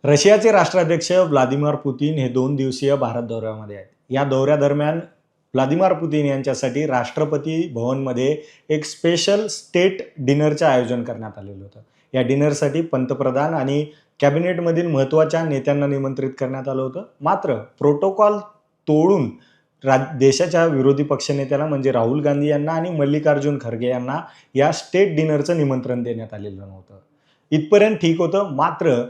रशियाचे राष्ट्राध्यक्ष Vladimir Putin हे 2 दिवसीय भारत दौऱ्यामध्ये आहेत. या दौऱ्यादरम्यान व्लादिमीर पुतिन यांच्यासाठी राष्ट्रपती भवनमध्ये एक स्पेशल स्टेट डिनरचं आयोजन करण्यात आलेलं होतं. या डिनरसाठी पंतप्रधान आणि कॅबिनेटमधील महत्त्वाच्या नेत्यांना निमंत्रित करण्यात आलं होतं. मात्र प्रोटोकॉल तोडून देशाच्या विरोधी पक्षनेत्याला म्हणजे राहुल गांधी यांना आणि मल्लिकार्जुन खरगे यांना या स्टेट डिनरचं निमंत्रण देण्यात आलेलं नव्हतं. इथपर्यंत ठीक होतं. मात्र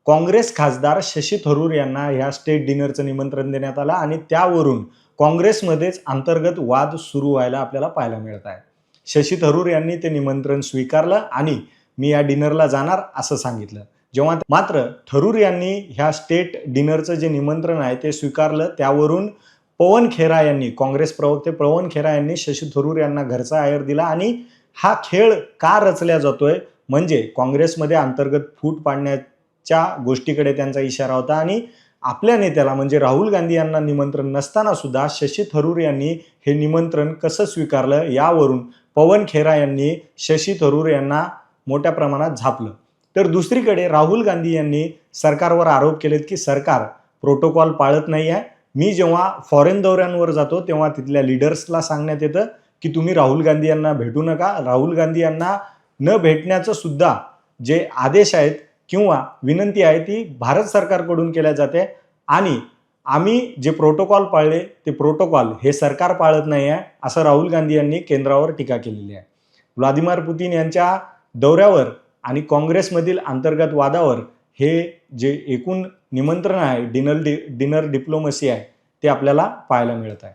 काँग्रेस खासदार शशी थरूर यांना ह्या स्टेट डिनरचं निमंत्रण देण्यात आलं आणि त्यावरून काँग्रेसमध्येच अंतर्गत वाद सुरू व्हायला आपल्याला पाहायला मिळत आहे. शशी थरूर यांनी ते निमंत्रण स्वीकारलं आणि मी या डिनरला जाणार असं सांगितलं. जेव्हा मात्र थरूर यांनी ह्या स्टेट डिनरचं जे निमंत्रण आहे ते स्वीकारलं, त्यावरून पवन खेरा यांनी, काँग्रेस प्रवक्ते पवन खेरा यांनी शशी थरूर यांना घरचा आहेर दिला आणि हा खेळ का रचला जातोय म्हणजे काँग्रेसमध्ये अंतर्गत फूट पाडण्याच्या गोष्टीकडे त्यांचा इशारा होता आणि आपल्या नेत्याला म्हणजे राहुल गांधी यांना निमंत्रण नसताना सुद्धा शशी थरूर यांनी हे निमंत्रण कसं स्वीकारलं यावरून पवन खेरा यांनी शशी थरूर यांना मोठ्या प्रमाणात झापलं. तर दुसरीकडे राहुल गांधी यांनी सरकारवर आरोप केलेत की सरकार प्रोटोकॉल पाळत नाही आहे. मी जेव्हा फॉरेन दौऱ्यांवर जातो तेव्हा तिथल्या लीडर्सला सांगण्यात येतं की तुम्ही राहुल गांधी यांना भेटू नका. राहुल गांधी यांना न भेटण्याचं सुद्धा जे आदेश आहेत किंवा विनंती आहे ती भारत सरकारकडून केल्या जाते आणि आम्ही जे प्रोटोकॉल पाळले ते प्रोटोकॉल हे सरकार पाळत नाही आहे असं राहुल गांधी यांनी केंद्रावर टीका केलेली आहे. व्लादिमीर पुतिन यांच्या दौऱ्यावर आणि काँग्रेसमधील अंतर्गत वादावर हे जे एकूण निमंत्रण आहे डिनर डिप्लोमसी आहे ते आपल्याला पाहायला मिळत आहे.